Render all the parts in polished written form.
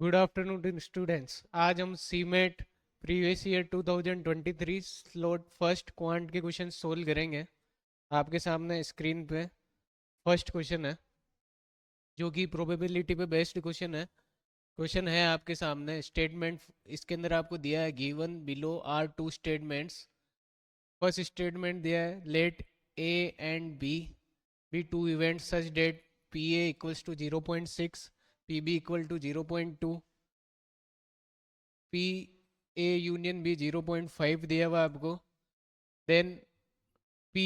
Good afternoon students. आज हम CMAT previous year 2023 slot first quant के क्वेश्चन सोल्व करेंगे। आपके सामने स्क्रीन पे फर्स्ट क्वेश्चन है जो कि प्रोबेबिलिटी पे बेस्ड क्वेश्चन है। क्वेश्चन है आपके सामने स्टेटमेंट, इसके अंदर आपको दिया है given below are two statements. First statement दिया है let A and B two events such that P A equals to 0.6, P B equal to 0.2, P A union B 0.5 दिया हुआ आपको। Then P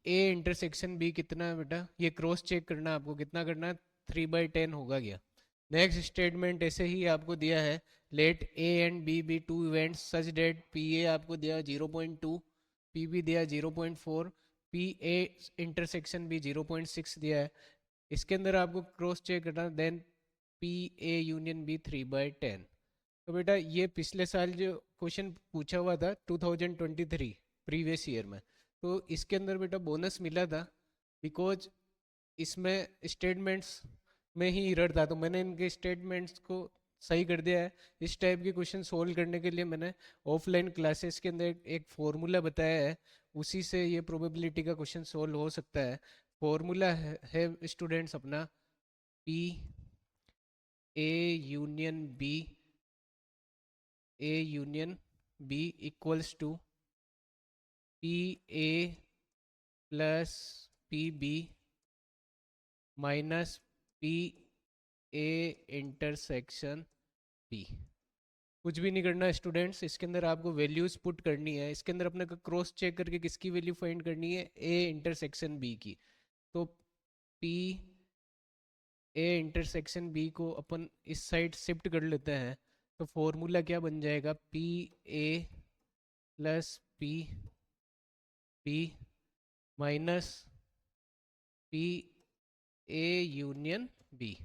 A intersection B कितना है बेटा, ये cross check करना आपको, कितना करना है, 3/10 होगा क्या। नेक्स्ट स्टेटमेंट ऐसे ही आपको दिया है let A and B two events such that P A आपको दिया 0.2, पी बी दिया 0.4, पी ए इंटरसेक्शन बी 0.6 दिया है। इसके अंदर आपको क्रॉस चेक करना, then P A union B 3/10। तो बेटा ये पिछले साल जो क्वेश्चन पूछा हुआ था 2023 प्रीवियस ईयर में, तो इसके अंदर बेटा बोनस मिला था बिकॉज इसमें स्टेटमेंट्स में ही एरर था, तो मैंने इनके स्टेटमेंट्स को सही कर दिया है। इस टाइप के क्वेश्चन सोल्व करने के लिए मैंने ऑफलाइन क्लासेस के अंदर एक फॉर्मूला बताया है, उसी से ये प्रोबेबिलिटी का क्वेश्चन सोल्व हो सकता है। फॉर्मूला है स्टूडेंट्स अपना P A union B equals to P A plus P B minus P A intersection B. कुछ भी नहीं करना स्टूडेंट्स, इसके अंदर आपको वैल्यूज पुट करनी है। इसके अंदर अपने को क्रॉस चेक करके किसकी वैल्यू फाइंड करनी है, ए इंटरसेक्शन बी की। तो पी ए इंटरसेक्शन बी को अपन इस साइड शिफ्ट कर लेते हैं, तो फॉर्मूला क्या बन जाएगा, P A plus P B minus P A union B.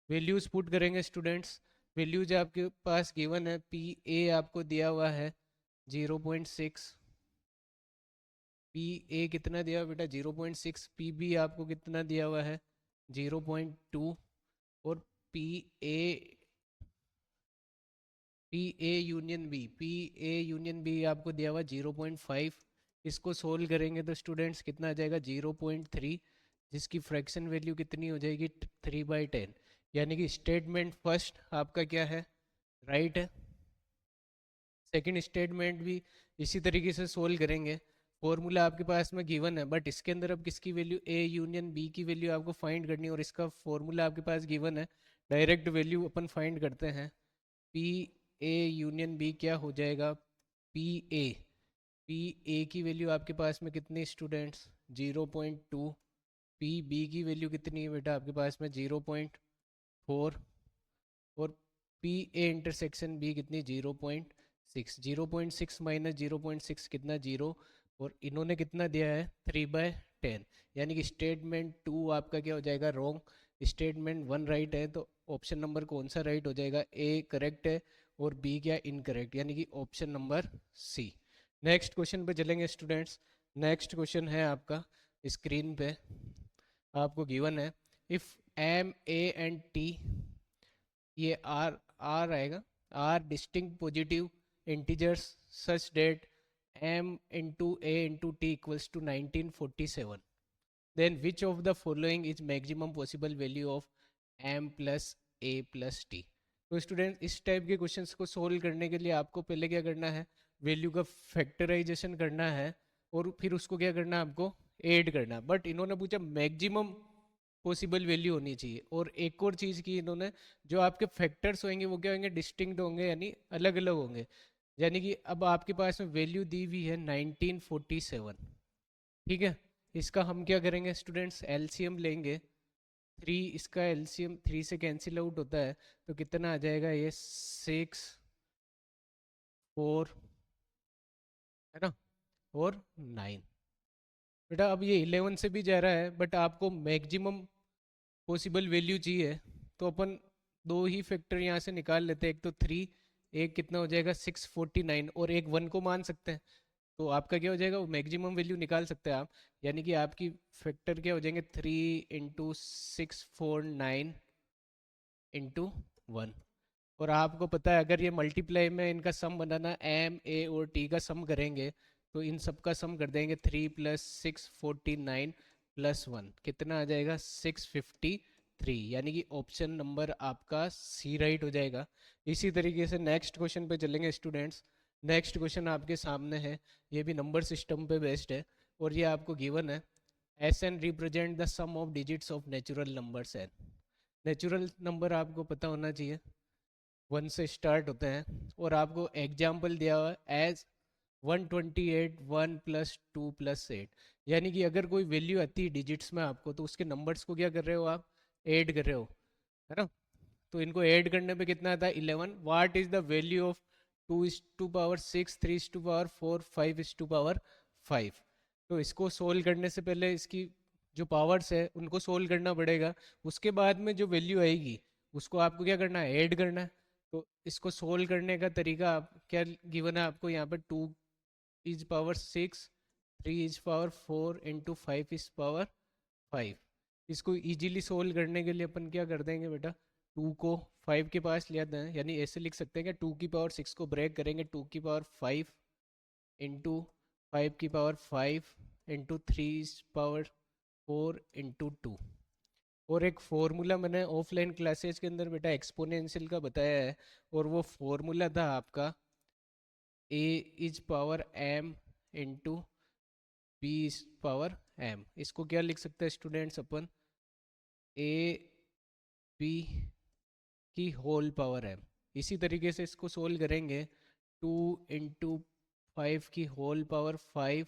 Values put करेंगे स्टूडेंट्स। वैल्यूज आपके पास गिवन है, पी ए आपको दिया हुआ है 0.6, पी ए कितना दिया हुआ बेटा 0.6, पी बी आपको कितना दिया हुआ है 0.2, और P A P A union B आपको दिया हुआ 0.5। इसको सोल्व करेंगे तो स्टूडेंट्स कितना आ जाएगा 0.3, जिसकी फ्रैक्शन वैल्यू कितनी हो जाएगी 3/10। यानी कि स्टेटमेंट फर्स्ट आपका क्या है, राइट है। सेकंड स्टेटमेंट भी इसी तरीके से सोल्व करेंगे। फॉर्मूला आपके पास में गिवन है, बट इसके अंदर अब किसकी वैल्यू, ए यूनियन बी की वैल्यू आपको फाइंड करनी है, और इसका फॉर्मूला आपके पास गिवन है। डायरेक्ट वैल्यू अपन फाइंड करते हैं। पी ए यूनियन बी क्या हो जाएगा, पी ए पी ए की वैल्यू आपके पास में कितनी स्टूडेंट्स 0.2, पी बी की वैल्यू कितनी है बेटा आपके पास में 0.4, और पी ए इंटरसेक्शन बी कितनी 0.6। 0.6 माइनस 0.6 कितना 0, और इन्होंने कितना दिया है 3/10। यानी कि स्टेटमेंट 2 आपका क्या हो जाएगा, रॉन्ग। स्टेटमेंट 1 राइट है, तो ऑप्शन नंबर कौन सा राइट हो जाएगा, ए करेक्ट है और बी क्या इनकरेक्ट, यानी कि option number C. Next question पे चलेंगे स्टूडेंट्स। नेक्स्ट क्वेश्चन है आपका स्क्रीन पे आपको गिवन है, if M A and T, ये आर आर आएगा, are distinct positive integers such that m into A into T equals to 1947, then which of the following is maximum possible value of m plus A plus T. तो student इस type के questions को solve करने के लिए आपको पहले क्या करना है, वैल्यू का फैक्टराइजेशन करना है, और फिर उसको क्या करना है आपको ऐड करना। बट इन्होंने पूछा मैक्सिमम पॉसिबल वैल्यू होनी चाहिए, और एक और चीज़ की इन्होंने, जो आपके फैक्टर्स होंगे वो क्या होंगे, डिस्टिंक्ट होंगे, यानी अलग अलग होंगे। यानी कि अब आपके पास में वैल्यू दी हुई है 1947, ठीक है। इसका हम क्या करेंगे स्टूडेंट्स, एलसीएम लेंगे। 3, इसका एलसीएम 3 से कैंसिल आउट होता है, तो कितना आ जाएगा ये 6 4 है ना, और 9। बेटा अब ये 11 से भी जा रहा है, बट आपको मैक्सिमम पॉसिबल वैल्यू चाहिए, तो अपन दो ही फैक्टर यहाँ से निकाल लेते हैं, एक तो 3, एक कितना हो जाएगा 649, और एक 1 को मान सकते हैं, तो आपका क्या हो जाएगा, वो मैक्सिमम वैल्यू निकाल सकते हैं आप। यानी कि आपकी फैक्टर क्या हो जाएंगे 3 इंटू 649 इंटू 1, और आपको पता है अगर ये मल्टीप्लाई में इनका सम बनाना एम ए और टी का सम करेंगे तो इन सब का सम कर देंगे 3 + 6 49 +1 कितना आ जाएगा 653 यानी कि ऑप्शन नंबर आपका सी राइट हो जाएगा। इसी तरीके से नेक्स्ट क्वेश्चन पे चलेंगे स्टूडेंट्स। नेक्स्ट क्वेश्चन आपके सामने है, ये भी नंबर सिस्टम पे बेस्ड है और ये आपको गिवन है S N represent the sum of digits of natural numbers N. Natural number आपको पता होना चाहिए 1 से स्टार्ट होते हैं और आपको एग्जाम्पल दिया हुआ है एज 128 1 + 2 + 8 यानी कि अगर कोई वैल्यू आती है डिजिट्स में आपको तो उसके नंबर्स को क्या कर रहे हो आप ऐड कर रहे हो, है ना। तो इनको ऐड करने पे कितना आता है 11। What is the value of 2⁻6 3⁻4 5⁻5। तो इसको सोल्व करने से पहले इसकी जो पावर्स है उनको सोल्व करना पड़ेगा, उसके बाद में जो वैल्यू आएगी उसको आपको क्या करना है ऐड करना है। तो इसको सोल्व करने का तरीका आप क्या गिवन है आपको यहाँ पर 2⁻6 3⁻4 × 5⁻5। इसको इजीली सोल्व करने के लिए अपन क्या कर देंगे बेटा 2 को 5 के पास ले आते हैं, यानी ऐसे लिख सकते हैं कि 2⁻6 को ब्रेक करेंगे 2⁻5 × 5⁻5 × 3⁻4 × 2। और एक फार्मूला मैंने ऑफलाइन क्लासेस के अंदर बेटा एक्सपोनेंशियल का बताया है और वो फार्मूला था आपका a⁻m × b⁻m। इसको क्या लिख सकते हैं स्टूडेंट्स अपन a b की होल पावर m। इसी तरीके से इसको सोल्व करेंगे 2 × 5 की होल पावर 5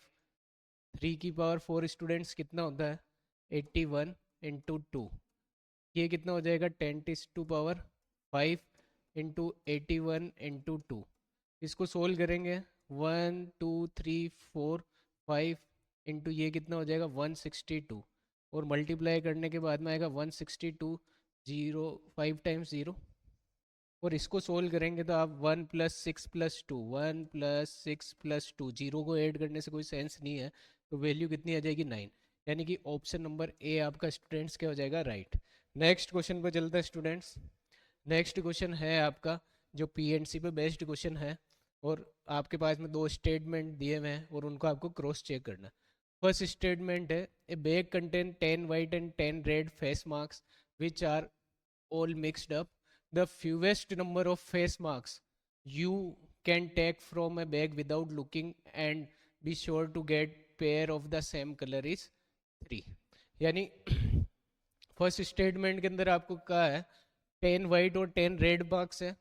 3 की पावर 4 स्टूडेंट्स कितना होता है 81 × 2। ये कितना हो जाएगा 10⁻5 × 81 × 2। इसको सोल्व करेंगे 1 2 3 4 5 इंटू ये कितना हो जाएगा 162 और मल्टीप्लाई करने के बाद में आएगा 162 0 5 टाइम्स 0। और इसको सोल्व करेंगे तो आप 1 + 6 + 2 1 + 6 + 2 जीरो को ऐड करने से कोई सेंस नहीं है, तो वैल्यू कितनी आ जाएगी 9। यानी कि ऑप्शन नंबर ए आपका स्टूडेंट्स क्या हो जाएगा राइट। नेक्स्ट क्वेश्चन पे चलता है स्टूडेंट्स। नेक्स्ट क्वेश्चन है आपका जो पीएनसी पे बेस्ड क्वेश्चन है और आपके पास में दो स्टेटमेंट दिए हुए हैं और उनको आपको क्रॉस चेक करना है। फर्स्ट स्टेटमेंट है a bag contain 10 white and 10 red face marks which are all mixed up. The fewest number of face marks you can take from a bag without looking and be sure to get pair of the same color is 3। यानी first statement के अंदर आपको कहा है 10 white और 10 red marks है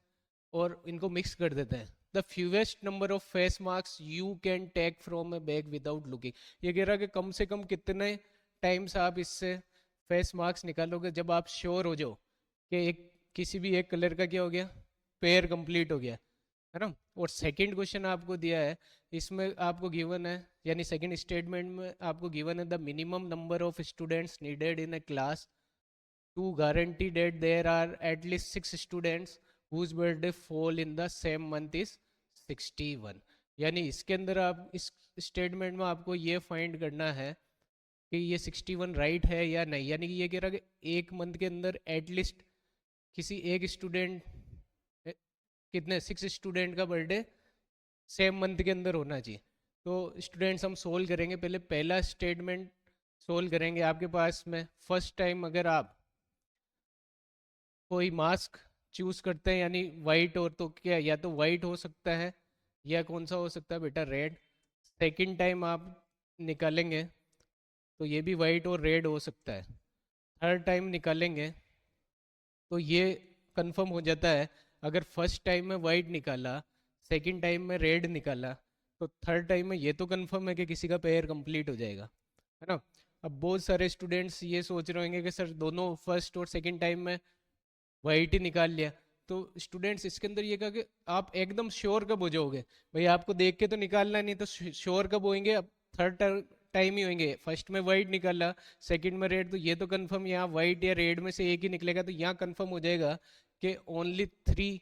और इनको मिक्स कर देते हैं। The fewest number of face marks you can take from a bag without looking. ये कह रहा है कि कम से कम कितने टाइम्स आप इससे फेस मार्क्स निकालोगे जब आप श्योर हो जाओ कि एक किसी भी एक कलर का क्या हो गया पेयर कंप्लीट हो गया, है ना। और सेकंड क्वेश्चन आपको दिया है, इसमें आपको गिवन है यानी सेकंड स्टेटमेंट में आपको गिवन है the minimum number of students needed in a class to guarantee that there are at least 6 students whose birthday fall in the same month is 61। यानी इसके अंदर आप इस स्टेटमेंट में आपको ये फाइंड करना है कि ये 61 राइट है या नहीं। यानी कि ये कह रहा है कि एक मंथ के अंदर एटलीस्ट किसी एक स्टूडेंट कितने 6 स्टूडेंट का बर्थडे सेम मंथ के अंदर होना चाहिए। तो स्टूडेंट्स हम सोल्व करेंगे, पहले पहला स्टेटमेंट सोल्व करेंगे। आपके पास में फर्स्ट टाइम अगर आप कोई मास्क चूज करते हैं यानी वाइट, और तो क्या या तो वाइट हो सकता है या कौन सा हो सकता है बेटा रेड। सेकंड टाइम आप निकालेंगे तो ये भी वाइट और रेड हो सकता है। थर्ड टाइम निकालेंगे तो ये कंफर्म हो जाता है। अगर फर्स्ट टाइम में वाइट निकाला, सेकंड टाइम में रेड निकाला, तो थर्ड टाइम में ये तो कंफर्म है कि किसी का पेयर कंप्लीट हो जाएगा, है ना। अब बहुत सारे स्टूडेंट्स ये सोच रहे होंगे कि सर दोनों फर्स्ट और सेकंड टाइम में वाइट ही निकाल लिया। तो स्टूडेंट्स इसके अंदर ये कहा कि आप एकदम श्योर कब हो जाओगे, भाई आपको देख के तो निकालना नहीं, तो श्योर कब होंगे अब थर्ड टाइम ही होंगे। फर्स्ट में वाइट निकाला, सेकंड में रेड, तो ये तो कंफर्म यहाँ वाइट या रेड में से एक ही निकलेगा। तो यहाँ कंफर्म हो जाएगा कि ओनली 3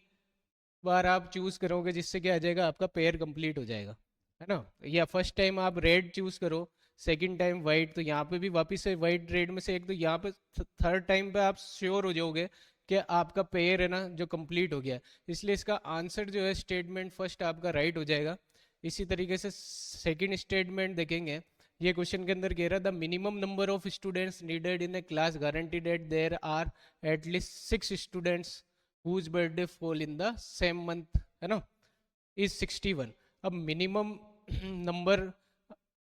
बार आप चूज करोगे जिससे क्या आ जाएगा आपका पेयर कंप्लीट हो जाएगा, है ना। या फर्स्ट टाइम आप रेड चूज करो, सेकंड टाइम वाइट, तो यहाँ पे भी वापस से वाइट रेड में से एक, तो यहाँ पे थर्ड टाइम पे आप श्योर हो जाओगे कि आपका पेयर है ना जो कंप्लीट हो गया, इसलिए इसका आंसर जो है स्टेटमेंट फर्स्ट आपका राइट हो जाएगा। इसी तरीके से सेकंड स्टेटमेंट देखेंगे, ये क्वेश्चन के अंदर कह रहा था minimum number of students needed in a class guarantee that there are at least 6 students whose birthday fall in the same month, है ना, इज 61। अब मिनिमम नंबर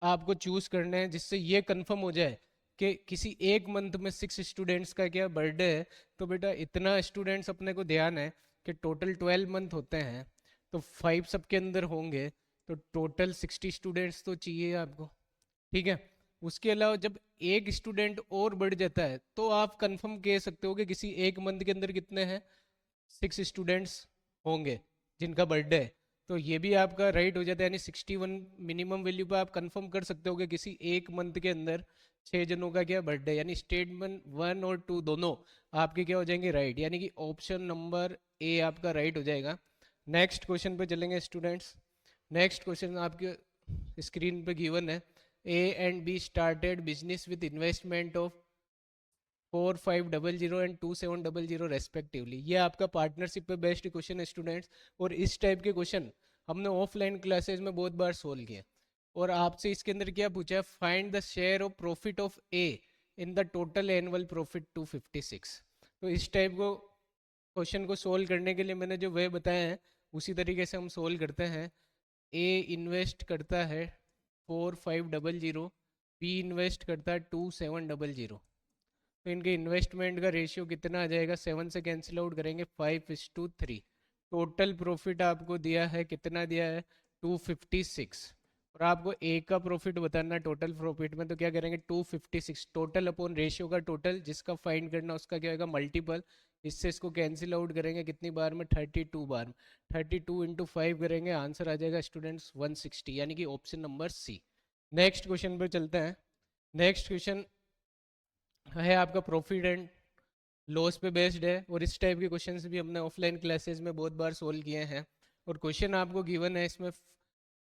आपको चूज करने हैं जिससे ये कंफर्म हो जाए कि किसी एक मंथ में 6 स्टूडेंट्स का क्या बर्थडे है। तो बेटा इतना स्टूडेंट्स अपने को ध्यान है कि टोटल 12 मंथ होते हैं, तो 5 सबके अंदर होंगे, तो टोटल 60 स्टूडेंट्स तो चाहिए आपको, ठीक है। उसके अलावा जब एक स्टूडेंट और बढ़ जाता है तो आप कंफर्म कह सकते हो कि किसी एक मंथ के अंदर कितने हैं, 6 स्टूडेंट्स होंगे जिनका बर्थडे है। तो ये भी आपका राइट हो जाता है, यानी 61 मिनिमम वैल्यू पे आप कंफर्म कर सकते हो कि किसी एक मंथ के अंदर 6 जनों का क्या बर्थडे, यानी स्टेटमेंट 1 और 2 दोनों आपके क्या हो जाएंगे, राइट, यानी कि ऑप्शन नंबर ए आपका राइट हो जाएगा। नेक्स्ट क्वेश्चन पे चलेंगे स्टूडेंट्स। नेक्स्ट क्वेश्चन आपके स्क्रीन पे गिवन है, ए and be started business with investment of 4500 and 2700 respectively. ये आपका पार्टनरशिप पे बेस्ड क्वेश्चन है स्टूडेंट्स, और इस टाइप के क्वेश्चन हमने ऑफलाइन क्लासेस में बहुत बार सोल्व किए। और आपसे इसके अंदर क्या पूछा है, find the share of profit of A in the total annual profit 256। तो इस टाइप को क्वेश्चन को सोल्व करने के लिए मैंने जो वे बताया है उसी तरीके से हम सोल्व करते हैं। ए इन्वेस्ट करता है 4500, बी इन्वेस्ट करता है 2700, तो इनके इन्वेस्टमेंट का रेशियो कितना आ जाएगा, 7 से कैंसिल आउट करेंगे 5:3। टोटल प्रॉफिट आपको दिया है, कितना दिया है, 256, और आपको ए का प्रॉफिट बताना है टोटल प्रॉफिट में, तो क्या करेंगे 256 टोटल अपॉन रेशियो का टोटल, जिसका फाइंड करना उसका क्या होगा मल्टीपल। इससे इसको कैंसिल आउट करेंगे कितनी बार में, 32 बार में। 32 इंटू 5 करेंगे, आंसर आ जाएगा स्टूडेंट्स 160, यानी कि option number C. Next question पर चलते हैं। नेक्स्ट क्वेश्चन है आपका प्रॉफिट एंड लॉस पे बेस्ड है, और इस टाइप के क्वेश्चंस भी हमने ऑफलाइन क्लासेस में बहुत बार सोल्व किए हैं। और क्वेश्चन आपको गिवन है, इसमें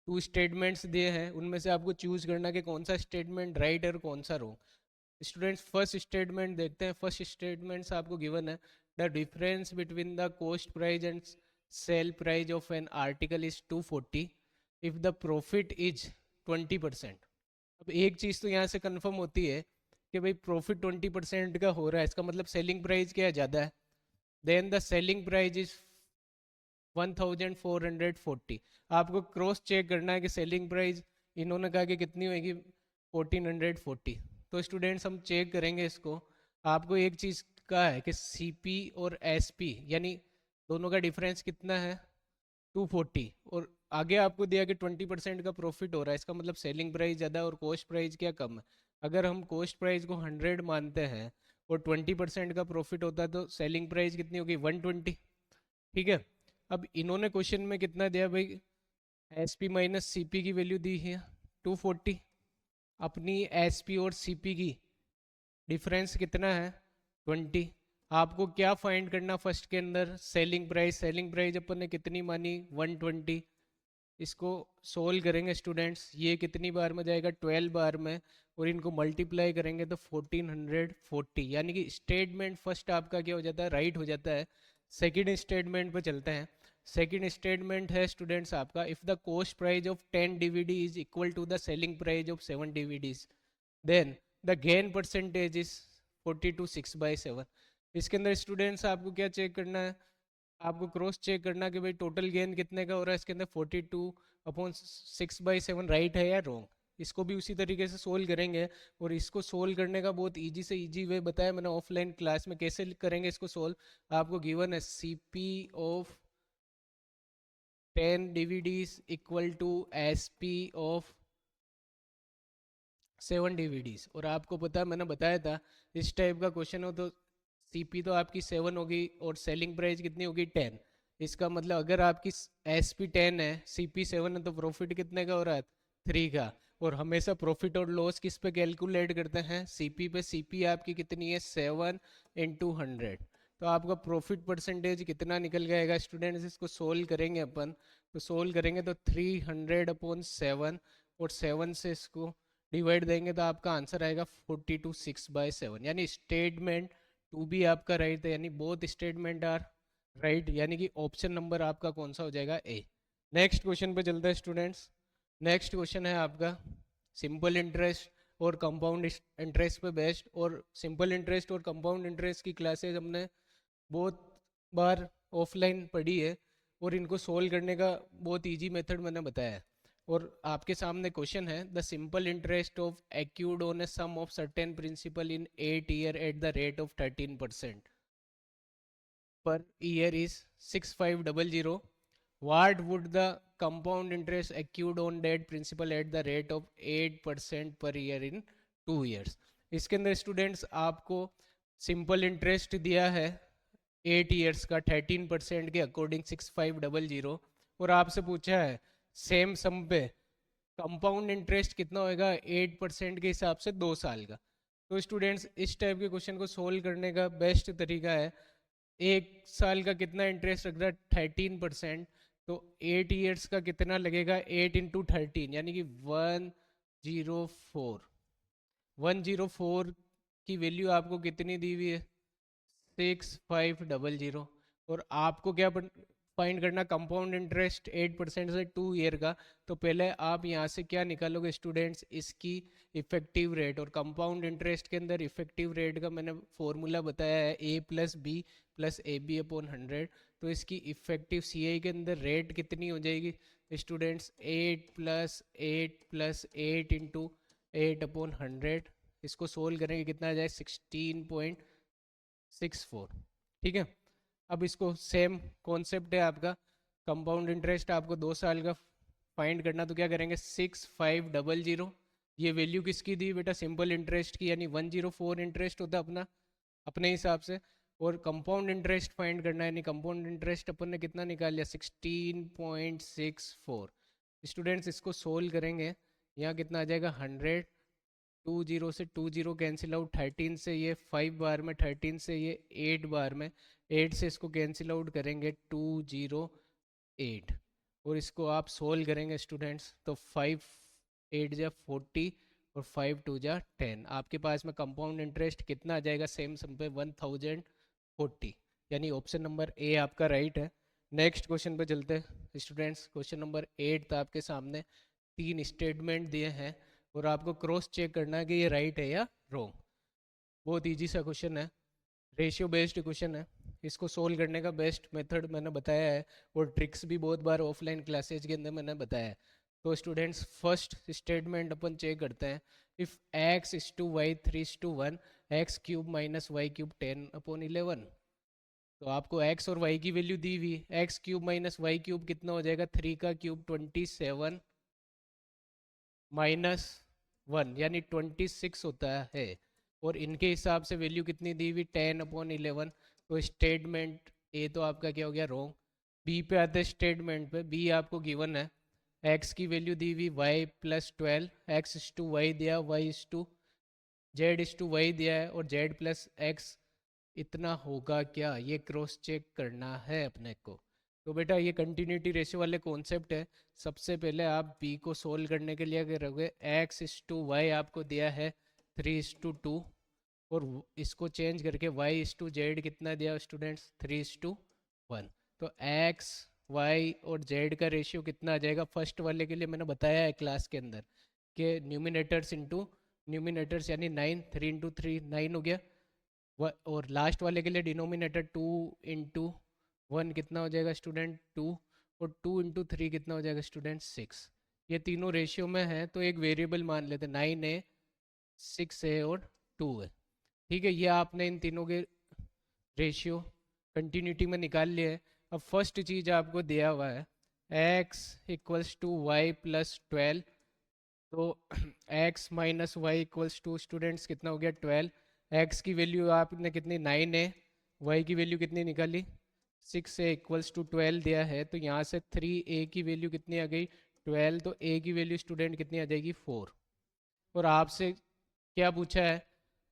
2 स्टेटमेंट्स दिए हैं, उनमें से आपको चूज करना कि कौन सा स्टेटमेंट राइट है और कौन सा रॉन्ग। स्टूडेंट्स फर्स्ट स्टेटमेंट देखते हैं। फर्स्ट स्टेटमेंट आपको गिवन है, the difference between the cost price and sale price of an article is 240 if the profit is 20%। अब एक चीज़ तो यहाँ से कंफर्म होती है कि भाई प्रॉफिट 20% का हो रहा है, इसका मतलब सेलिंग प्राइस क्या ज़्यादा है। Then the selling price is 1440। आपको क्रॉस चेक करना है कि सेलिंग प्राइस इन्होंने कहा कि कितनी होगी, 1440। तो स्टूडेंट्स हम चेक करेंगे इसको। आपको एक चीज़ का है कि सीपी और एसपी यानी दोनों का डिफरेंस कितना है, 240, और आगे आपको दिया कि 20% का प्रॉफिट हो रहा है, इसका मतलब सेलिंग प्राइस ज़्यादा और कॉस्ट प्राइस क्या कम है। अगर हम कॉस्ट प्राइस को 100 मानते हैं और 20% का प्रॉफिट होता है तो सेलिंग प्राइस कितनी होगी, 120, ठीक है। अब इन्होंने क्वेश्चन में कितना दिया भाई, S P minus C P की वैल्यू दी है 240, अपनी एस पी और सी पी की डिफरेंस कितना है 20। आपको क्या फाइंड करना फर्स्ट के अंदर, सेलिंग प्राइस। सेलिंग प्राइस अपन ने कितनी मानी, 120। इसको सोल्व करेंगे स्टूडेंट्स, ये कितनी बार में जाएगा, 12 बार में, और इनको मल्टीप्लाई करेंगे तो 1440, यानी कि स्टेटमेंट फर्स्ट आपका क्या हो जाता है, राइट हो जाता है। सेकंड स्टेटमेंट पे चलते हैं। सेकंड स्टेटमेंट है स्टूडेंट्स आपका, if the cost price of 10 DVD is equal to the selling price of 7 DVDs, then the gain percentage is 42/6/7। इसके अंदर स्टूडेंट्स आपको क्या चेक करना है, आपको क्रॉस चेक करना कि भाई टोटल गेन कितने का हो रहा है, इसके अंदर 42/6/7 राइट है या रॉन्ग। इसको भी उसी तरीके से सोल्व करेंगे, और इसको सोल्व करने का बहुत इजी से इजी वे बताया मैंने ऑफलाइन क्लास में, कैसे करेंगे इसको सोल्व। आपको गिवन है CP of 10 DVDs equal to SP of 7 DVDs, और आपको पता मैंने बताया था इस टाइप का क्वेश्चन हो तो सीपी तो आपकी 7 होगी और सेलिंग प्राइस कितनी होगी 10। इसका मतलब अगर आपकी एसपी 10 है, सीपी 7 है, तो प्रॉफिट कितने का हो रहा है, 3 का। और हमेशा प्रॉफिट और लॉस किस पे कैलकुलेट करते हैं, सीपी पे। सीपी आपकी कितनी है, 7 × 100। तो आपका प्रॉफिट परसेंटेज कितना निकल जाएगा स्टूडेंट्स, इसको सोल्व करेंगे अपन। तो सोल्व करेंगे तो 300/7, और 7 से इसको डिवाइड देंगे तो आपका आंसर आएगा 42/6/7, यानी स्टेटमेंट टू भी आपका राइट है, यानी बोथ स्टेटमेंट आर राइट, यानी कि ऑप्शन नंबर आपका कौन सा हो जाएगा, ए। नेक्स्ट क्वेश्चन पे चलते हैं स्टूडेंट्स। नेक्स्ट क्वेश्चन है आपका सिंपल इंटरेस्ट और कंपाउंड इंटरेस्ट पे बेस्ड। और सिंपल इंटरेस्ट और कंपाउंड इंटरेस्ट की क्लासेस हमने बहुत बार ऑफलाइन पढ़ी है, और इनको सोल्व करने का बहुत इजी मेथड मैंने बताया है। और आपके सामने क्वेश्चन है, the simple interest of accrued on a sum of certain principal in 8 year at the rate of 13% per year is 6500। What would the compound interest accrued on that principal at the rate of 8% per year in 2 years? इसके अंदर students आपको simple interest दिया है 8 years का 13% के according 6500, और आपसे पूछा है सेम सम पे कंपाउंड इंटरेस्ट कितना होएगा 8% के हिसाब से 2 साल का। तो स्टूडेंट्स इस टाइप के क्वेश्चन को सोल्व करने का बेस्ट तरीका है, 1 साल का कितना इंटरेस्ट लग रहा है 13%, तो 8 ईयर्स का कितना लगेगा 8 × 13, यानी कि 104। 104 की वैल्यू आपको कितनी दी हुई है 6500। और आपको क्या फाइंड करना, कंपाउंड इंटरेस्ट 8% से 2 ईयर का। तो पहले आप यहाँ से क्या निकालोगे स्टूडेंट्स, इसकी इफेक्टिव रेट। और कंपाउंड इंटरेस्ट के अंदर इफेक्टिव रेट का मैंने फॉर्मूला बताया है A+B+AB/100। तो इसकी इफेक्टिव CI के अंदर रेट कितनी हो जाएगी स्टूडेंट्स, 8+8+8 × 8/100। इसको सोल्व करेंगे कितना आ जाए 16.64। ठीक है। अब इसको सेम कॉन्सेप्ट है आपका, कंपाउंड इंटरेस्ट आपको 2 साल का फाइंड करना। तो क्या करेंगे 6500, ये वैल्यू किसकी दी बेटा, सिंपल इंटरेस्ट की, यानी 104 इंटरेस्ट होता है अपना अपने हिसाब से। और कंपाउंड इंटरेस्ट फाइंड करना है, यानी कंपाउंड इंटरेस्ट अपन ने कितना निकाल लिया 16.64। स्टूडेंट्स इसको सोल्व करेंगे, यहाँ कितना आ जाएगा 100, 20 से 20 कैंसिल आउट, 13 से ये 5 बार में, 13 से ये 8 बार में, 8 से इसको कैंसिल आउट करेंगे 208। और इसको आप सोल्व करेंगे स्टूडेंट्स, तो 5×8 = 40 और 5×2 = 10। आपके पास में कंपाउंड इंटरेस्ट कितना आ जाएगा सेम सम पे 1040, यानी ऑप्शन नंबर ए आपका राइट है। नेक्स्ट क्वेश्चन पे चलते हैं स्टूडेंट्स। क्वेश्चन नंबर 8 था आपके सामने, 3 स्टेटमेंट दिए हैं और आपको क्रॉस चेक करना है कि ये राइट है या रॉन्ग। बहुत इजी सा क्वेश्चन है, रेशियो बेस्ड क्वेश्चन है। इसको सोल्व करने का बेस्ट मेथड मैंने बताया है, और ट्रिक्स भी बहुत बार ऑफलाइन क्लासेज के अंदर मैंने बताया है। तो स्टूडेंट्स फर्स्ट स्टेटमेंट अपन चेक करते हैं, इफ़ x=y 3:1 x³ - y³ 10/11। तो आपको x और y की वैल्यू दी हुई, x³ - y³ कितना हो जाएगा 3 का क्यूब 27 -1 यानी 26 होता है। और इनके हिसाब से वैल्यू कितनी दी हुई 10/11। तो स्टेटमेंट ए तो आपका क्या हो गया रॉन्ग। बी पे आते हैं स्टेटमेंट पे, बी आपको गिवन है, एक्स की वैल्यू दी हुई y+12, x/y दिया, z/y दिया है, और z+x इतना होगा क्या, ये क्रॉस चेक करना है अपने को। तो बेटा ये कंटिन्यूटी रेशियो वाले कॉन्सेप्ट है। सबसे पहले आप बी को सोल्व करने के लिए करोगे, x/y आपको दिया है 3:2, और इसको चेंज करके y/z कितना दिया स्टूडेंट्स 3:1। तो x y और z का रेशियो कितना आ जाएगा, फर्स्ट वाले के लिए मैंने बताया है क्लास के अंदर कि न्यूमिनेटर्स इंटू न्यूमिनेटर्स, यानी 9, 3 × 3 9 हो गया। और लास्ट वाले के लिए डिनोमिनेटर 2 × 1 कितना हो जाएगा स्टूडेंट 2, और 2 × 3 कितना हो जाएगा स्टूडेंट 6। ये तीनों रेशियो में है, तो एक वेरिएबल मान लेते हैं 9 है 6 है और 2 है। ठीक है, ये आपने इन तीनों के रेशियो कंटिन्यूटी में निकाल लिए है। अब फर्स्ट चीज़ आपको दिया हुआ है x=y+12, तो x - y स्टूडेंट्स कितना हो गया 12। x की वैल्यू आपने कितनी 9 है, y की वैल्यू कितनी निकाली 6 है, =12 दिया है। तो यहाँ से 3a की वैल्यू कितनी आ गई 12, तो a की वैल्यू स्टूडेंट कितनी आ जाएगी 4। और आपसे क्या पूछा है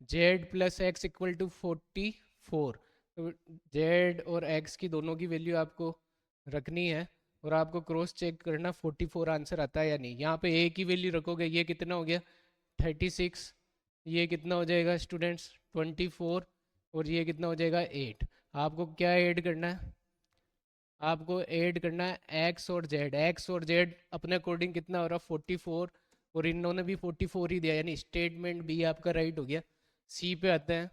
z+x = 44। तो z और x की दोनों की वैल्यू आपको रखनी है, और आपको क्रॉस चेक करना 44 आंसर आता है या नहीं। यहाँ पे a की वैल्यू रखोगे, ये कितना हो गया 36, ये कितना हो जाएगा स्टूडेंट्स 24, और ये कितना हो जाएगा 8। आपको क्या ऐड करना है, आपको ऐड करना है एक्स और जेड। एक्स और जेड अपने अकॉर्डिंग कितना हो रहा है 44, और इन्होंने भी 44 ही दिया, यानी स्टेटमेंट बी आपका राइट हो गया। सी पे आते हैं।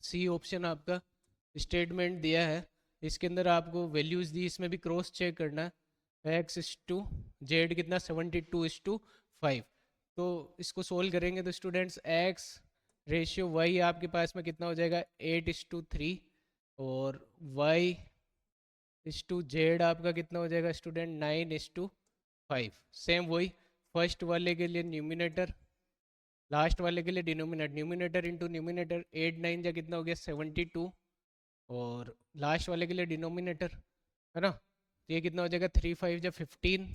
सी ऑप्शन आपका स्टेटमेंट दिया है, इसके अंदर आपको वैल्यूज़ दी, इसमें भी क्रॉस चेक करना है। एक्स इस टू जेड कितना 72:5। तो इसको सोल्व करेंगे तो स्टूडेंट्स एक्स रेशियो वाई आपके पास में कितना हो जाएगा 8:3, और वाई इस टू जेड आपका कितना हो जाएगा स्टूडेंट 9:5। सेम वही, फर्स्ट वाले के लिए न्यूमिनेटर, लास्ट वाले के लिए डिनोमिनेटर। न्यूमिनेटर इंटू न्यूमिनेटर, 8 9 जा कितना हो गया 72, और लास्ट वाले के लिए डिनोमिनेटर, है ना, तो ये कितना हो जाएगा 3 5 जा 15,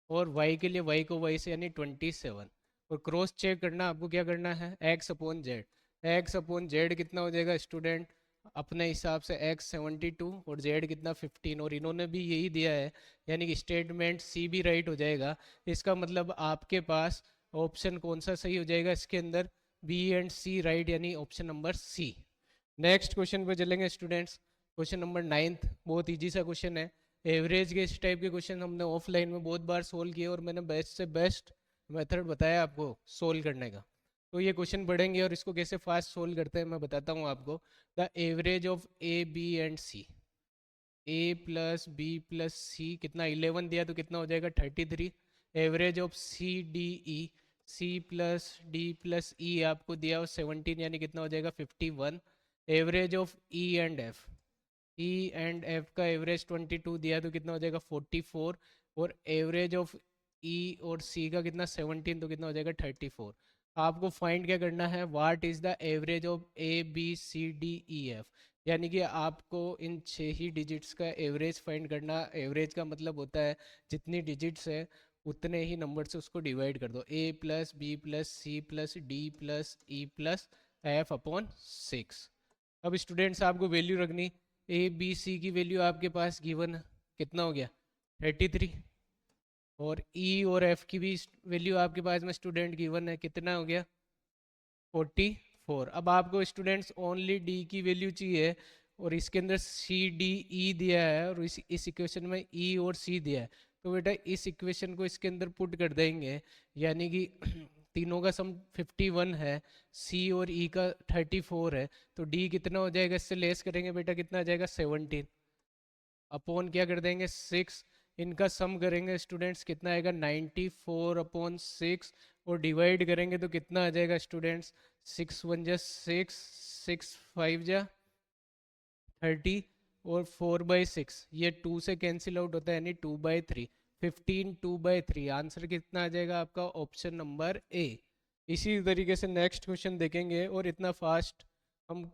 और y के लिए y को y से यानी 27। और क्रॉस चेक करना आपको क्या करना है x upon Z. X upon Z कितना हो जाएगा स्टूडेंट अपने हिसाब से x 72 और z कितना 15, और इन्होंने भी यही दिया है, यानी कि स्टेटमेंट सी भी राइट हो जाएगा। इसका मतलब आपके पास ऑप्शन कौन सा सही हो जाएगा इसके अंदर, बी एंड सी राइट, यानी option number C. Next question पे चलेंगे स्टूडेंट्स। क्वेश्चन नंबर 9, बहुत इजी सा क्वेश्चन है। एवरेज के इस टाइप के क्वेश्चन हमने ऑफलाइन में बहुत बार सोल्व किए, और मैंने बेस्ट से बेस्ट मेथड बताया आपको सोल्व करने का। तो ये क्वेश्चन पढ़ेंगे और इसको कैसे फास्ट सोल्व करते हैं मैं बताता हूँ आपको। The average of A B and C, A plus B plus C कितना 11 दिया तो कितना हो जाएगा 33। Average of C D E, C plus D plus E आपको दिया हो 17, यानी कितना हो जाएगा 51। Average of E and F, E and F का एवरेज 22 दिया तो कितना हो जाएगा 44, और एवरेज ऑफ ई और सी का कितना 17 तो कितना हो जाएगा 34। आपको फाइंड क्या करना है, what is the average of A B C D E F, यानी कि आपको इन 6 ही डिजिट्स का एवरेज फाइंड करना। एवरेज का मतलब होता है जितनी डिजिट्स है उतने ही नंबर से उसको डिवाइड कर दो, A plus B plus C plus D plus E plus F upon 6। अब स्टूडेंट्स आपको वैल्यू रखनी, ए बी सी की वैल्यू आपके पास गिवन है, कितना हो गया 33, और ई और एफ की भी वैल्यू आपके पास में स्टूडेंट गिवन है, कितना हो गया 44। अब आपको स्टूडेंट्स ओनली डी की वैल्यू चाहिए, और इसके अंदर सी डी ई दिया है, और इस इक्वेशन में ई और सी दिया है। तो बेटा इस इक्वेशन को इसके अंदर पुट कर देंगे, यानी कि तीनों का सम 51 है, सी और ई का 34 है, तो डी कितना हो जाएगा, इससे लेस करेंगे बेटा कितना आ जाएगा 17, अपॉन क्या कर देंगे 6। इनका सम करेंगे स्टूडेंट्स कितना आएगा 94/6, और डिवाइड करेंगे तो कितना आ जाएगा स्टूडेंट्स 6 1 जा 6, 6 5 जा 30, और 4/6 ये 2 से कैंसिल आउट होता है, यानी 2/3, 15 2/3। आंसर कितना आ जाएगा आपका ऑप्शन नंबर ए। इसी तरीके से नेक्स्ट क्वेश्चन देखेंगे, और इतना फास्ट हम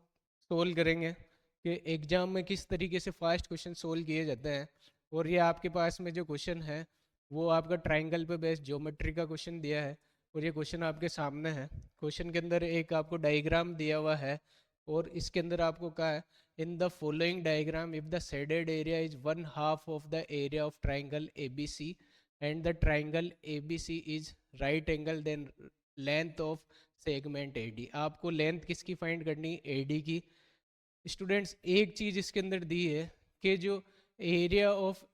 सोल्व करेंगे कि एग्जाम में किस तरीके से फास्ट क्वेश्चन सोल्व किए जाते हैं। और ये आपके पास में जो क्वेश्चन है वो आपका ट्राइंगल पे बेस्ड ज्योमेट्री का क्वेश्चन दिया है, और ये क्वेश्चन आपके सामने है। क्वेश्चन के अंदर एक आपको डायग्राम दिया हुआ है, और इसके अंदर आपको कहा है in the following diagram if the shaded area is 1/2 of the area of triangle ABC and the triangle ABC is right angle then length of segment AD। आपको लेंथ किसकी फाइंड करनी AD की। स्टूडेंट्स एक चीज इसके अंदर दी है कि जो एरिया ऑफ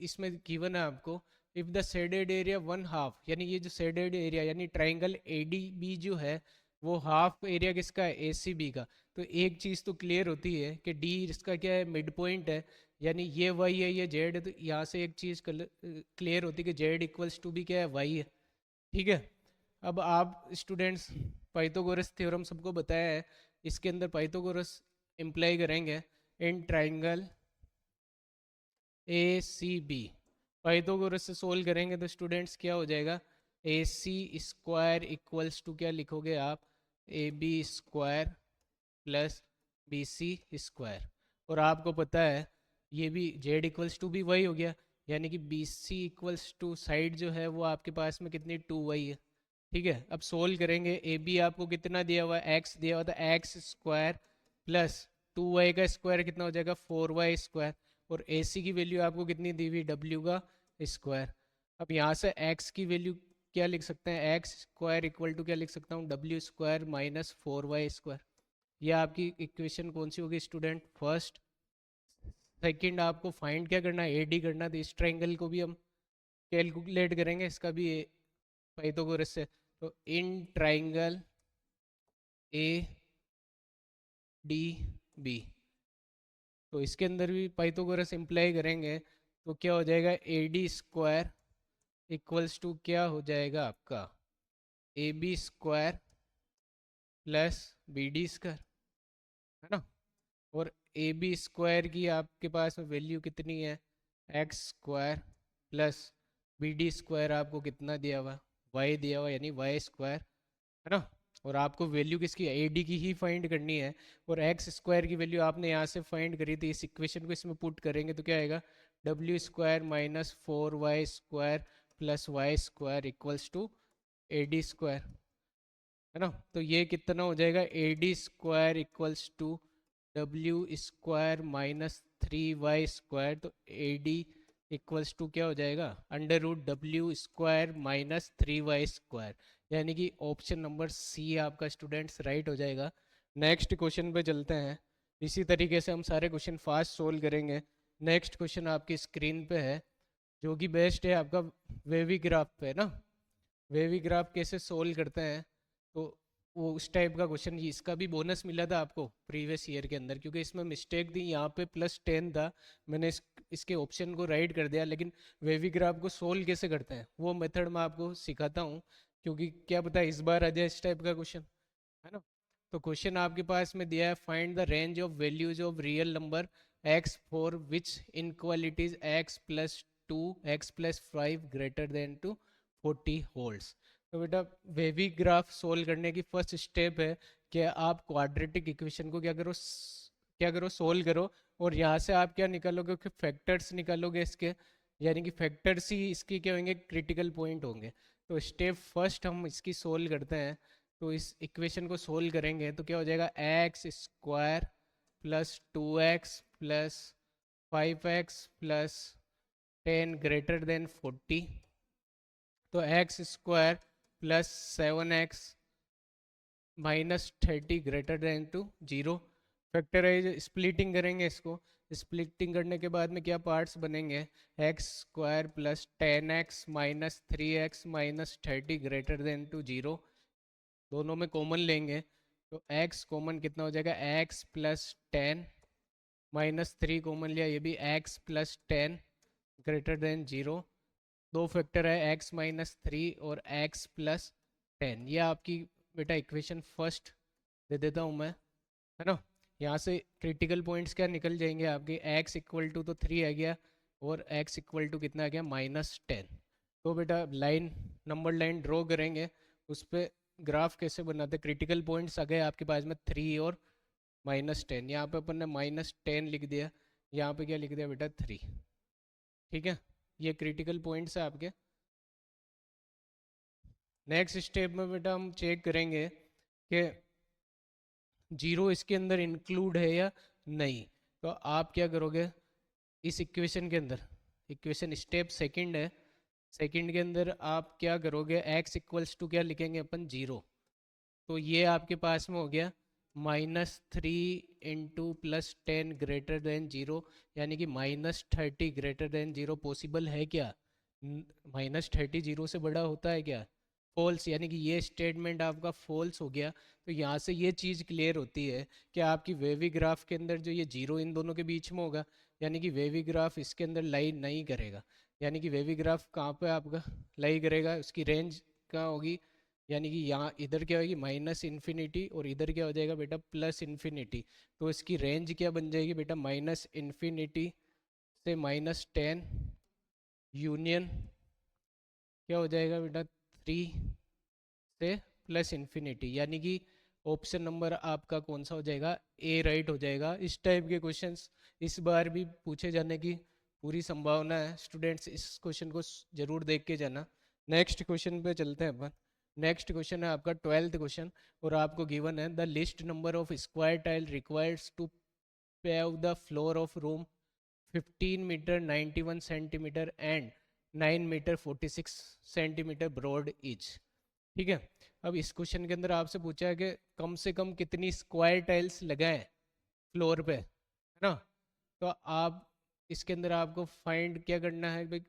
इसमें गिवन है आपको, इफ द शेडेड एरिया 1/2, यानी ये जो शेडेड एरिया यानी ट्राइंगल ADB जो है वो हाफ एरिया किसका है ACB का। तो एक चीज़ तो क्लियर होती है कि D इसका क्या है मिड पॉइंट है, यानी ये Y है ये Z है, तो यहाँ से एक चीज़ क्लियर होती है कि Z इक्वल्स टू भी क्या है Y है। ठीक है। अब आप स्टूडेंट्स पाइथागोरस थ्योरम सबको बताया है, इसके अंदर पाइथागोरस इम्प्लाई करेंगे इन ट्राइंगल ACB। पाइथागोरस से सोल्व करेंगे तो स्टूडेंट्स क्या हो जाएगा AC² इक्वल्स टू क्या लिखोगे आप AB² प्लस BC²। और आपको पता है ये भी Z इक्वल्स टू भी वही हो गया, यानी कि BC इक्वल्स टू साइड जो है वो आपके पास में कितनी 2y है। ठीक है। अब सोल्व करेंगे AB आपको कितना दिया हुआ है x दिया हुआ था x² प्लस 2y का स्क्वायर कितना हो जाएगा 4y², और AC की वैल्यू आपको कितनी दी हुई W का स्क्वायर। अब यहाँ से x की वैल्यू क्या लिख सकते हैं x² इक्वल टू क्या लिख सकता हूँ W² माइनस 4y²। ये आपकी इक्वेशन कौन सी होगी स्टूडेंट? फर्स्ट। सेकंड आपको फाइंड क्या करना है? एडी करना। तो इस ट्रायंगल को भी हम कैलकुलेट करेंगे, इसका भी पाइथागोरस से। तो in triangle A D B, तो इसके अंदर भी पाइथागोरस इम्प्लाई करेंगे तो क्या हो जाएगा? A D square equals to क्या हो जाएगा आपका? A B square plus B D square, है ना। और ए बी स्क्वायर की आपके पास में वैल्यू कितनी है? X square plus B D square आपको कितना दिया हुआ? वाई दिया हुआ, यानी वाई स्क्वायर, है ना। और आपको वैल्यू किसकी? ए डी की ही फाइंड करनी है। और एक्स स्क्वायर की वैल्यू आपने यहाँ से फाइंड करी थी, इस इक्वेशन को इसमें पुट करेंगे तो क्या आएगा? W square minus 4y square plus y square equals to A D square, है ना। तो ये कितना हो जाएगा? A D square equals to W square minus 3y square. तो ए डी इक्वल्स टू क्या हो जाएगा? Under root W square minus 3y square, यानी कि ऑप्शन नंबर सी आपका स्टूडेंट्स राइट हो जाएगा। नेक्स्ट क्वेश्चन पे चलते हैं। इसी तरीके से हम सारे क्वेश्चन फास्ट सोल्व करेंगे। नेक्स्ट क्वेश्चन आपकी स्क्रीन पे है, जो कि बेस्ट है आपका वेवी ग्राफ पे, ना। वेवी ग्राफ कैसे सोल्व करते हैं, तो वो उस टाइप का क्वेश्चन। इसका भी बोनस मिला था आपको प्रीवियस ईयर के अंदर, क्योंकि इसमें मिस्टेक थी, यहाँ पे +10 था, मैंने इसके ऑप्शन को राइट कर दिया। लेकिन वेवी ग्राफ को सोल्व कैसे करते हैं वो मेथड मैं आपको सिखाता हूँ, क्योंकि क्या पता इस बार आ जाए इस टाइप का क्वेश्चन, है ना। तो क्वेश्चन आपके पास में दिया है, find the range of values of real number x for which inequalities x plus 2 x plus 5 greater than to 40 holds. तो बेटा वेवी ग्राफ सोल्व करने की फर्स्ट स्टेप है कि आप क्वाड्रेटिक इक्वेशन को क्या करो सोल्व करो। और यहाँ से आप क्या निकालोगे कि फैक्टर्स निकालोगे इसके, यानी कि फैक्टर्स ही इसके क्या होंगे? क्रिटिकल पॉइंट होंगे। तो स्टेप फर्स्ट हम इसकी सोल्व करते हैं। तो इस इक्वेशन को सोल्व करेंगे तो क्या हो जाएगा? X square plus 2x plus 5x plus 10 greater than 40। तो x square plus 7x minus 30 greater than to 0। Factorise splitting करेंगे इसको। स्प्लिटिंग करने के बाद में क्या पार्ट्स बनेंगे? X square plus 10x minus 3x minus 30 greater than to 0। दोनों में कॉमन लेंगे तो x कॉमन कितना हो जाएगा? x प्लस 10 माइनस 3 कॉमन लिया, ये भी x प्लस 10 ग्रेटर देन 0। दो फैक्टर है x माइनस 3 और x प्लस 10। ये आपकी बेटा इक्वेशन फर्स्ट दे देता हूँ मैं, है ना। यहाँ से क्रिटिकल पॉइंट्स क्या निकल जाएंगे आपके? x इक्वल टू तो 3 आ गया, और x इक्वल टू कितना आ गया? -10। तो बेटा लाइन, नंबर लाइन ड्रॉ करेंगे, उस पर ग्राफ कैसे बनाते? क्रिटिकल पॉइंट्स आ गए आपके पास में 3 और -10। यहाँ पे अपन ने -10 लिख दिया, यहाँ पे क्या लिख दिया बेटा? 3। ठीक है, ये क्रिटिकल पॉइंट्स है आपके। नेक्स्ट स्टेप में बेटा हम चेक करेंगे कि जीरो इसके अंदर इंक्लूड है या नहीं। तो आप क्या करोगे इस इक्वेशन के अंदर? इक्वेशन स्टेप सेकंड है, सेकंड के अंदर आप क्या करोगे? x इक्वल्स टू क्या लिखेंगे अपन? 0। तो ये आपके पास में हो गया -3 इंटू +10 ग्रेटर देन 0, यानी कि -30 ग्रेटर देन 0 पॉसिबल है क्या? -30 0 से बड़ा होता है क्या? फॉल्स, यानी कि ये स्टेटमेंट आपका फॉल्स हो गया। तो यहाँ से ये चीज़ क्लियर होती है कि आपकी वेवी ग्राफ के अंदर जो ये जीरो इन दोनों के बीच में होगा, यानी कि वेवी ग्राफ इसके अंदर लाई नहीं करेगा। यानी कि वेवी ग्राफ कहाँ पे आपका लाई करेगा? उसकी रेंज कहाँ होगी? यानी कि यहाँ इधर क्या होगी? -इन्फिनिटी, और इधर क्या हो जाएगा बेटा? +इन्फिनिटी। तो इसकी रेंज क्या बन जाएगी बेटा? -इन्फिनिटी से -10 यूनियन क्या हो जाएगा बेटा? 3 से +इन्फिनिटी, यानी कि ऑप्शन नंबर आपका कौन सा हो जाएगा? ए राइट हो जाएगा। इस टाइप के क्वेश्चंस इस बार भी पूछे जाने की पूरी संभावना है। स्टूडेंट्स इस क्वेश्चन को जरूर देख के जाना। नेक्स्ट क्वेश्चन पे चलते हैं अपन। नेक्स्ट क्वेश्चन है आपका 12th क्वेश्चन, और आपको गिवन है the least number of square tile requires to pave the floor of room 15 metre 91 centimetre and 9 metre 46 centimetre broad each. ठीक है। अब इस क्वेश्चन के अंदर आपसे पूछा है कि कम से कम कितनी स्क्वायर टाइल्स लगाएं फ्लोर पे, है ना। तो आप इसके अंदर आपको फाइंड क्या करना है भाई,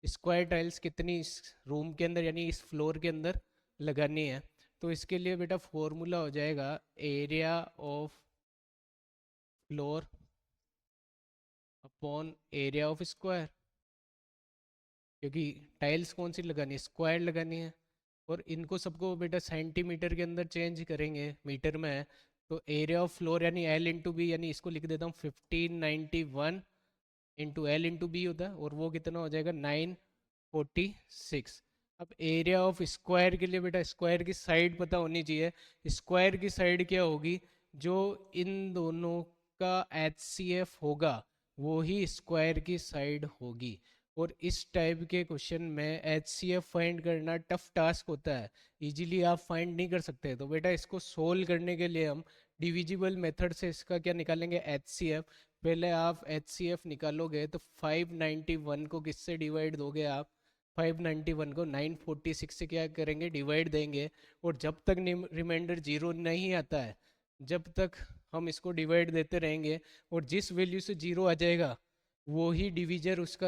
स्क्वायर टाइल्स कितनी इस रूम के अंदर यानी इस फ्लोर के अंदर लगानी है। तो इसके लिए बेटा फॉर्मूला हो जाएगा area of floor upon area of square, क्योंकि टाइल्स कौन सी लगानी है, स्क्वायर लगानी है। और इनको सबको बेटा सेंटीमीटर के अंदर चेंज करेंगे, मीटर में है। तो एरिया ऑफ फ्लोर यानी एल इंटू बी, यानी इसको लिख देता हूँ 1591 इंटू एल इंटू बी होता है, और वो कितना हो जाएगा 946। अब एरिया ऑफ स्क्वायर के लिए बेटा स्क्वायर की साइड पता होनी चाहिए। स्क्वायर की साइड क्या होगी, जो इन दोनों का एचसीएफ होगा वो ही स्क्वायर की साइड होगी। और इस टाइप के क्वेश्चन में एचसीएफ फाइंड करना टफ टास्क होता है, इजीली आप फाइंड नहीं कर सकते। तो बेटा इसको सोल्व करने के लिए हम डिविजिबल मेथड से इसका क्या निकालेंगे, एचसीएफ। पहले आप एचसीएफ निकालोगे तो 591 को किससे डिवाइड दोगे आप, 591 को 946 से क्या करेंगे, डिवाइड देंगे। और जब तक रिमाइंडर जीरो नहीं आता है, जब तक हम इसको डिवाइड देते रहेंगे। और जिस वैल्यू से जीरो आ जाएगा वही डिवीजर उसका,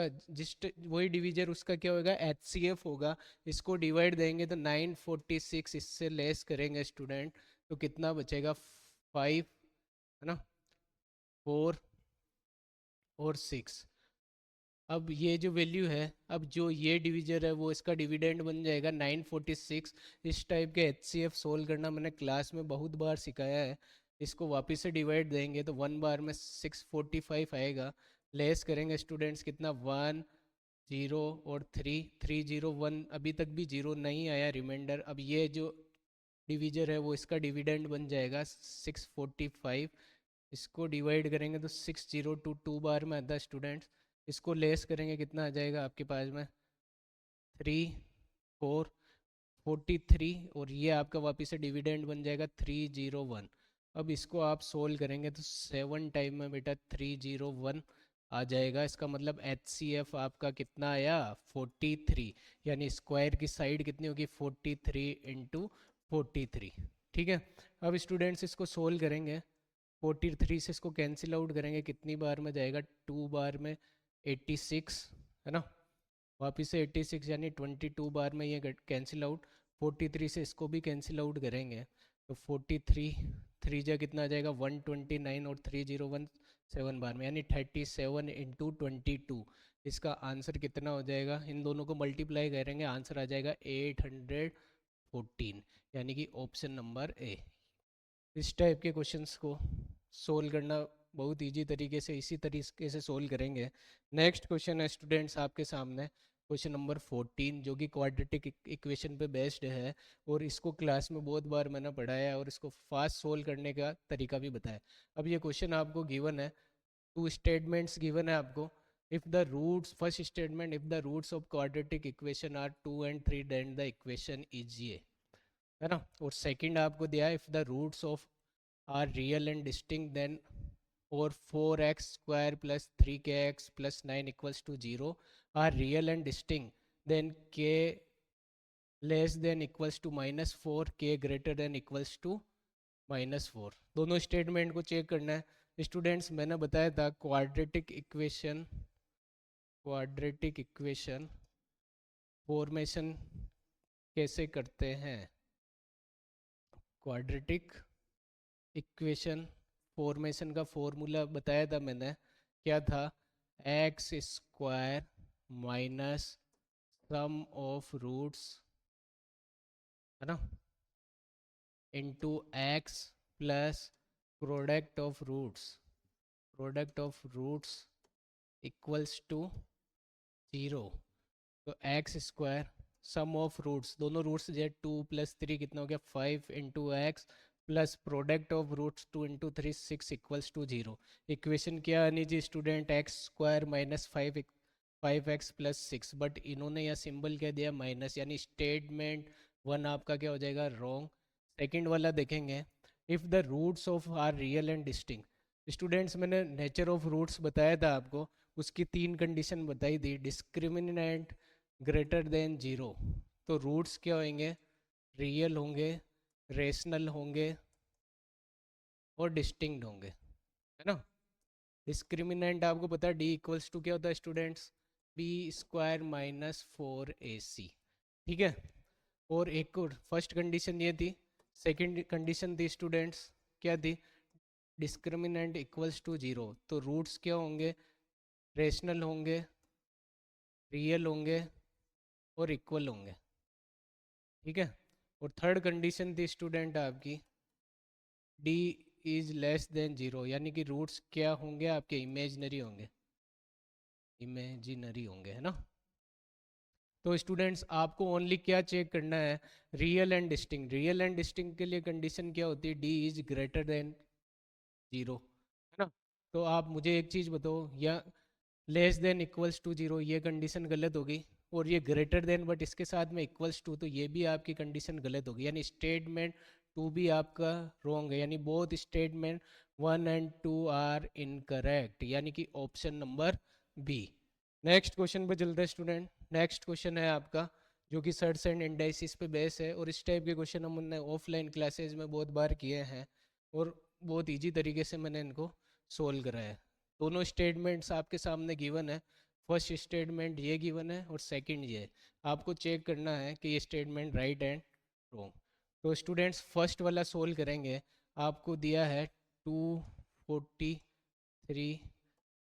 वही डिवीजर उसका क्या होगा, एचसीएफ होगा। इसको डिवाइड देंगे तो 946 इससे लेस करेंगे स्टूडेंट, तो कितना बचेगा 5, है ना, 4 और 6। अब ये जो वैल्यू है, अब जो ये डिवीजर है वो इसका डिविडेंड बन जाएगा 946। इस टाइप के एचसीएफ सोल्व करना मैंने क्लास में बहुत बार सिखाया है। इसको वापस से डिवाइड देंगे तो 1 बार में 645 आएगा। लेस करेंगे स्टूडेंट्स कितना, 1 0 और 3, 301, अभी तक भी जीरो नहीं आया रिमाइंडर। अब ये जो डिवीजर है वो इसका डिविडेंड बन जाएगा 645। इसको डिवाइड करेंगे तो 6022 2 बार में आता है स्टूडेंट्स। इसको लेस करेंगे कितना आ जाएगा आपके पास में, 3 4 43, और ये आपका वापस से डिविडेंड बन जाएगा 301। अब इसको आप सोल्व करेंगे तो 7 टाइम में बेटा 301 आ जाएगा। इसका मतलब एचसीएफ आपका कितना आया, 43। यानी स्क्वायर की साइड कितनी होगी, 43 इंटू 43। ठीक है। अब स्टूडेंट्स इसको सोल्व करेंगे, 43 से इसको कैंसिल आउट करेंगे, कितनी बार में जाएगा, 2 बार में 86, है ना। वापिस से 86 यानी 22 बार में ये कैंसिल आउट। 43 से इसको भी कैंसिल आउट करेंगे तो 43 3 जा कितना आ जाएगा 129, और 3017 बार में, यानी 37 इंटू 22। इसका आंसर कितना हो जाएगा, इन दोनों को मल्टीप्लाई करेंगे, आंसर आ जाएगा 814, यानी कि ऑप्शन नंबर ए। इस टाइप के क्वेश्चंस को सोल्व करना बहुत इजी तरीके से, इसी तरीके से सोल्व करेंगे। नेक्स्ट क्वेश्चन है स्टूडेंट्स आपके सामने, क्वेश्चन नंबर 14, जो कि क्वाड्रेटिक इक्वेशन पे बेस्ड है। और इसको क्लास में बहुत बार मैंने पढ़ाया है और इसको फास्ट सोल्व करने का तरीका भी बताया। अब ये क्वेश्चन आपको गिवन है, 2 स्टेटमेंट्स गिवन है आपको। If the roots, first statement, if the roots of quadratic equation are 2 and 3 then the equation is ये, है ना। और सेकंड आपको दिया है, if the roots of are real and distinct then, और 4x² plus 3kx plus 9 equals to 0 are real and distinct then k less than equals to -4, k greater than equals to -4। दोनों statement को check करना है students. मैंने बताया था quadratic equation formation कैसे करते हैं। क्वाड्रेटिक इक्वेशन फॉर्मेशन का फॉर्मूला बताया था मैंने, क्या था, x² minus sum of roots, है ना, into x plus product of roots equals to 0। तो x² सम ऑफ रूट्स, दोनों रूट्स जो 2 + 3 कितना हो गया 5 into x plus product of roots 2 into 3 6 equals to 0। Equation क्या आनी चाहिए student, x² minus 5x plus 6, but इन्होंने यह सिंबल क्या दिया, माइनस, यानी स्टेटमेंट 1 आपका क्या हो जाएगा, रॉन्ग। सेकंड वाला देखेंगे, if the roots of are real and distinct. Students मैंने नेचर ऑफ रूट्स बताया था आपको, उसकी 3 कंडीशन बताई थी, डिस्क्रिमिनेंट, ग्रेटर देन 0। तो रूट्स क्या होंगे, रियल होंगे, रेशनल होंगे और डिस्टिंक्ट होंगे, है ना। डिस्क्रिमिनेंट आपको पता है डी इक्वल्स टू क्या होता है students, B square minus 4ac, ठीक है। और एक और फर्स्ट कंडीशन ये थी, सेकंड कंडीशन थी स्टूडेंट्स क्या थी, डिस्क्रिमिनेंट इक्वल्स टू जीरो, तो रूट्स क्या होंगे, रेशनल होंगे, रियल होंगे और इक्वल होंगे, ठीक है। और थर्ड कंडीशन थी स्टूडेंट आपकी D is less than zero, यानी कि रूट्स क्या होंगे आपके, इमेजनरी होंगे, इमेजिनरी होंगे, है ना। तो स्टूडेंट्स आपको ओनली क्या चेक करना है, real and distinct. Real and distinct के लिए कंडीशन क्या होती है, D is greater than zero, है ना। तो आप मुझे एक चीज़ बताओ, या less than equals to zero ये कंडीशन गलत होगी, और ये ग्रेटर देन बट इसके साथ में इक्वल्स टू, तो ये भी आपकी कंडीशन गलत होगी, यानी स्टेटमेंट टू भी आपका रॉन्ग है, यानी both statement one and two are incorrect, यानी कि option number B. Next question पे चलते हैं स्टूडेंट। नेक्स्ट क्वेश्चन है आपका जो कि सर्च एंड इंडाइसिस पे बेस है, और इस टाइप के क्वेश्चन हमने ऑफलाइन क्लासेज में बहुत बार किए हैं और बहुत इजी तरीके से मैंने इनको सोल्व करा है। दोनों स्टेटमेंट्स आपके सामने गिवन है, फर्स्ट स्टेटमेंट ये गिवन है और सेकंड ये है। आपको चेक करना है कि ये स्टेटमेंट राइट एंड रॉन्ग। तो स्टूडेंट्स फर्स्ट वाला सोल्व करेंगे, आपको दिया है 243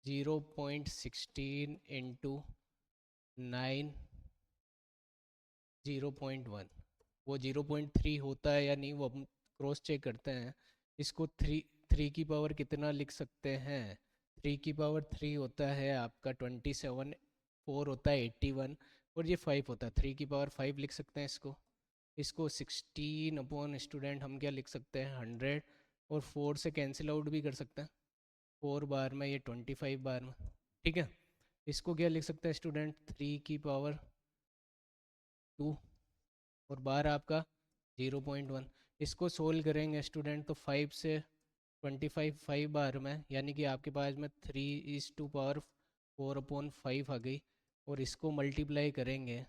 0.16 इंटू 9 0.1, वो 0.3 होता है या नहीं वो हम क्रॉस चेक करते हैं। इसको थ्री की पावर कितना लिख सकते हैं, 3 की पावर 3 होता है आपका 27, 4 होता है 81 और ये 5 होता है, 3 की पावर 5 लिख सकते हैं इसको। इसको 16 अपॉन स्टूडेंट हम क्या लिख सकते हैं 100, और 4 से कैंसिल आउट भी कर सकते हैं, 4 बार में ये 25 बार में, ठीक है। इसको क्या लिख सकते हैं स्टूडेंट 3 की पावर 2 और बार आपका 0.1। इसको सोल्व करेंगे स्टूडेंट तो 5 से 25 5 बार में, यानी कि आपके पास में 3:4/5 आ गई, और इसको मल्टीप्लाई करेंगे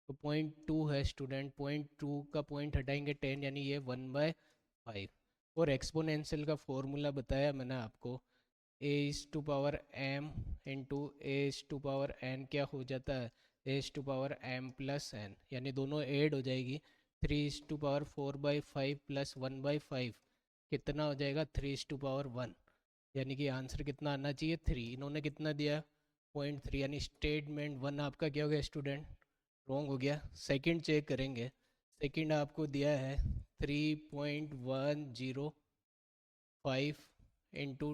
तो 0.2 है स्टूडेंट, 0.2 का पॉइंट हटाएंगे 10, यानी ये 1/5। और एक्सपोनेंशियल का फॉर्मूला बताया मैंने आपको, a⁻m इंटू a⁻n क्या हो जाता है, a⁻m प्लस n, यानी दोनों ऐड हो जाएगी। 3:4/5 प्लस 1/5 कितना हो जाएगा 3:1, यानी कि आंसर कितना आना चाहिए 3। इन्होंने कितना दिया 0.3, यानी स्टेटमेंट 1 आपका क्या हो गया स्टूडेंट, रॉन्ग हो गया। सेकंड चेक करेंगे, सेकंड आपको दिया है 3.105 इंटू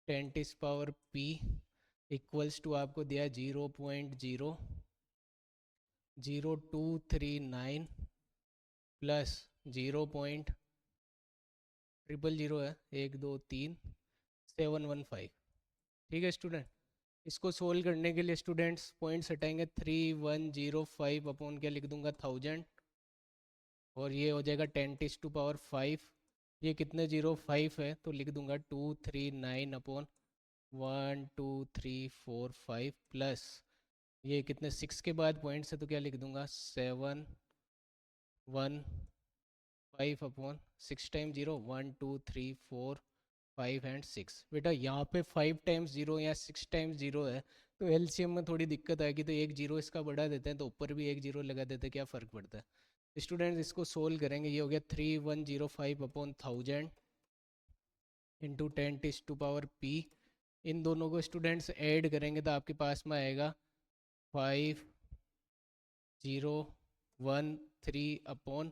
10⁻p इक्वल्स टू आपको दिया 0.00239 प्लस 0.000 है 1 2 3 715, ठीक है स्टूडेंट। इसको सोल्व करने के लिए स्टूडेंट्स पॉइंट्स हटाएंगे, 3105 अपॉन क्या लिख दूंगा 1000, और ये हो जाएगा 10⁻5, ये कितने 05 है तो लिख दूंगा 239 अपॉन 1 2 3 4 5 प्लस ये कितने 6 के बाद पॉइंट्स है तो क्या लिख दूंगा 715 अपॉन 6 टाइम 0 1 2 3 4 5 एंड 6। बेटा यहाँ पे 5 टाइम्स 0 या 6 टाइम्स 0 है, तो एलसीएम में थोड़ी दिक्कत आएगी, तो एक जीरो इसका बढ़ा देते हैं तो ऊपर भी एक जीरो लगा देते हैं, क्या फ़र्क पड़ता है। स्टूडेंट्स इसको सोल्व करेंगे, ये हो गया 3105 अपॉन 1000 इंटू 10⁻p। इन दोनों को स्टूडेंट्स ऐड करेंगे तो आपके पास में आएगा 5013 अपॉन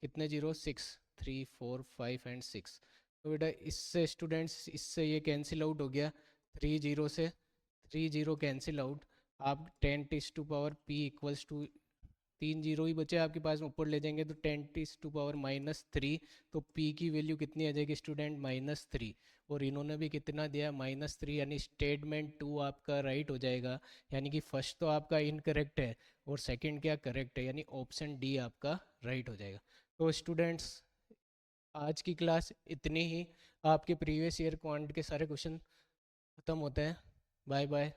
कितने 0 6 3 4 5 एंड 6। तो बेटा इससे स्टूडेंट्स इससे ये कैंसिल आउट हो गया, 3 जीरो से 3 जीरो कैंसिल आउट, आप 10⁻p इक्वल्स टू 3 जीरो ही बचे आपके पास में, ऊपर ले जाएंगे तो 10⁻³ तो p की वैल्यू कितनी आ जाएगी स्टूडेंट -3, और इन्होंने भी कितना दिया -3, यानी स्टेटमेंट 2 आपका राइट हो जाएगा, यानी कि फर्स्ट तो आपका इनकरेक्ट है और सेकंड क्या करेक्ट है, यानी ऑप्शन डी आपका राइट हो जाएगा। तो स्टूडेंट्स आज की क्लास इतनी ही, आपके प्रीवियस ईयर क्वांट के सारे क्वेश्चन ख़त्म होते हैं। Bye bye.